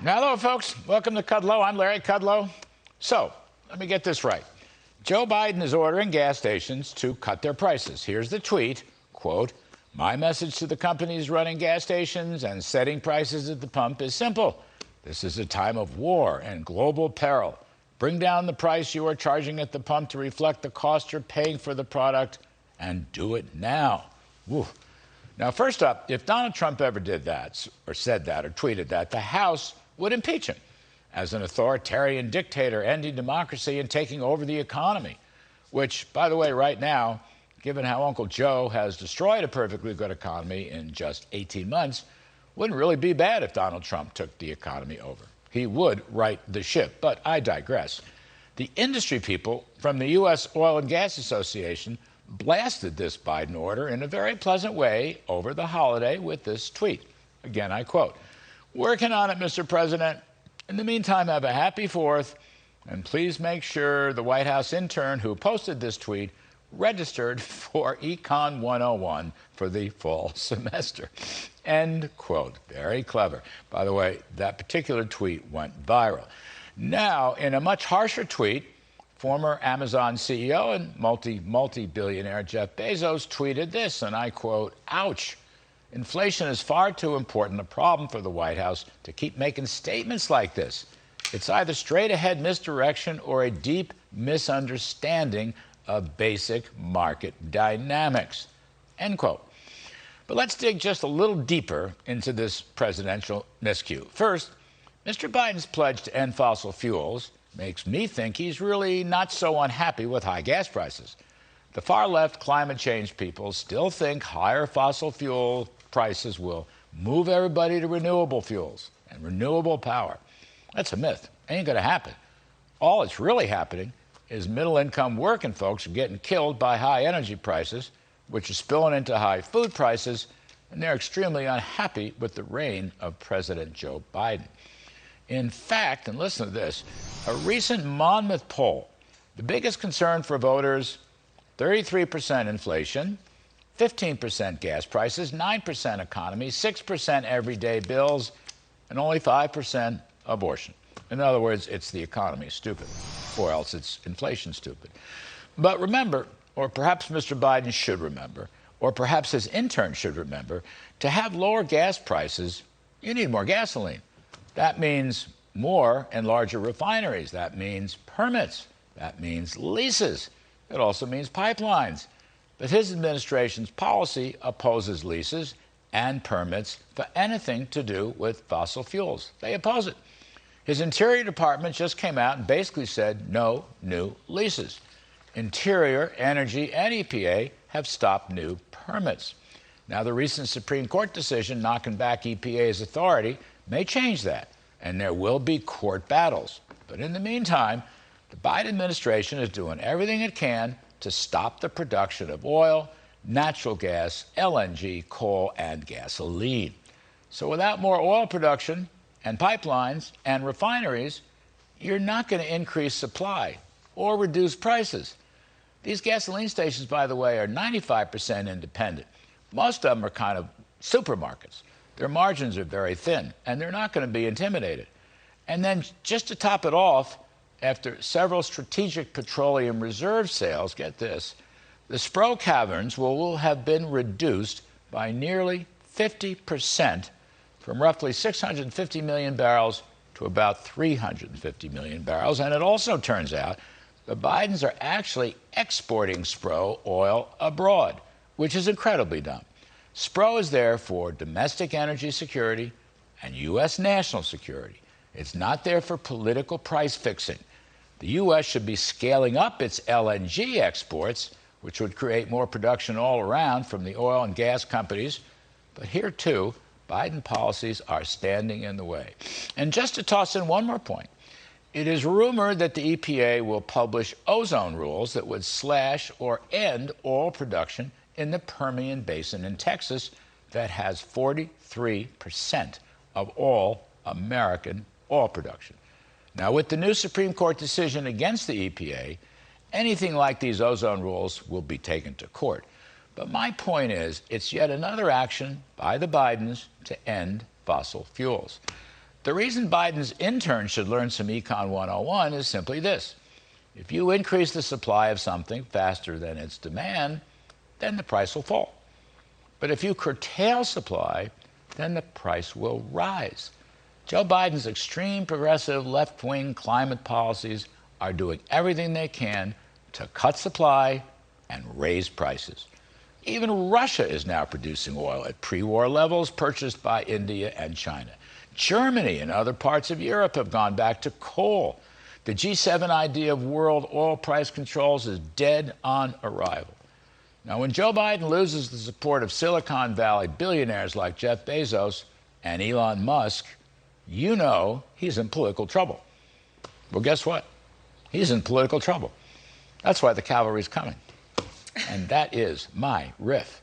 Now, hello, folks. Welcome to Kudlow. I'm Larry Kudlow. So, let me get this right. Joe Biden is ordering gas stations to cut their prices. Here's the tweet, quote, "My message to the companies running gas stations and setting prices at the pump is simple. This is a time of war and global peril. Bring down the price you are charging at the pump to reflect the cost you're paying for the product, and do it now." Woo. Now, first up, if Donald Trump ever did that, or said that, or tweeted that, the House would impeach him as an authoritarian dictator ending democracy and taking over the economy, which, by the way, right now, given how Uncle Joe has destroyed a perfectly good economy in just 18 months, wouldn't really be bad if Donald Trump took the economy over. He would right the ship, but I digress. The industry people from the U.S. Oil and Gas Association blasted this Biden order in a very pleasant way over the holiday with this tweet. Again, I quote, "Working on it, Mr. President. In the meantime, have a happy 4th, and please make sure the White House intern who posted this tweet registered for Econ 101 for the fall semester." End quote. Very clever. By the way, that particular tweet went viral. Now, in a much harsher tweet, former Amazon CEO and multi-billionaire Jeff Bezos tweeted this, and I quote, "Ouch. Inflation is far too important a problem for the White House to keep making statements like this. It's either straight ahead misdirection or a deep misunderstanding of basic market dynamics." End quote. But let's dig just a little deeper into this presidential miscue. First, Mr. Biden's pledge to end fossil fuels makes me think he's really not so unhappy with high gas prices. The far-left climate change people still think higher fossil fuel prices will move everybody to renewable fuels and renewable power. That's a myth. Ain't going to happen. All that's really happening is middle-income working folks are getting killed by high energy prices, which are spilling into high food prices, and they're extremely unhappy with the reign of President Joe Biden. In fact, and listen to this, a recent Monmouth poll, the biggest concern for voters, 33% inflation, 15% gas prices, 9% economy, 6% everyday bills, and only 5% abortion. In other words, it's the economy stupid, or else it's inflation stupid. But remember, or perhaps Mr. Biden should remember, or perhaps his intern should remember, to have lower gas prices, you need more gasoline. That means more and larger refineries. That means permits. That means leases. It also means pipelines. But his administration's policy opposes leases and permits for anything to do with fossil fuels. They oppose it. His Interior Department just came out and basically said no new leases. Interior, Energy, and EPA have stopped new permits. Now, the recent Supreme Court decision knocking back EPA's authority may change that, and there will be court battles. But in the meantime, the Biden administration is doing everything it can to stop the production of oil, natural gas, LNG, coal, and gasoline. So without more oil production and pipelines and refineries, you're not going to increase supply or reduce prices. These gasoline stations, by the way, are 95% independent. Most of them are kind of supermarkets. Their margins are very thin, and they're not going to be intimidated. And then just to top it off, after several strategic petroleum reserve sales, get this, the Spro caverns will have been reduced by nearly 50%, from roughly 650 million barrels to about 350 million barrels. And it also turns out the Bidens are actually exporting Spro oil abroad, which is incredibly dumb. Spro is there for domestic energy security and U.S. national security. It's not there for political price fixing. The U.S. should be scaling up its LNG exports, which would create more production all around from the oil and gas companies. But here, too, Biden policies are standing in the way. And just to toss in one more point, it is rumored that the EPA will publish ozone rules that would slash or end oil production in the Permian Basin in Texas that has 43% of all American oil production. Now, with the new Supreme Court decision against the EPA, anything like these ozone rules will be taken to court. But my point is, it's yet another action by the Bidens to end fossil fuels. The reason Biden's intern should learn some Econ 101 is simply this. If you increase the supply of something faster than its demand, then the price will fall. But if you curtail supply, then the price will rise. Joe Biden's extreme progressive left-wing climate policies are doing everything they can to cut supply and raise prices. Even Russia is now producing oil at pre-war levels purchased by India and China. Germany and other parts of Europe have gone back to coal. The G7 idea of world oil price controls is dead on arrival. Now, when Joe Biden loses the support of Silicon Valley billionaires like Jeff Bezos and Elon Musk, you know he's in political trouble. Well, guess what? He's in political trouble. That's why the cavalry's coming. And that is my riff.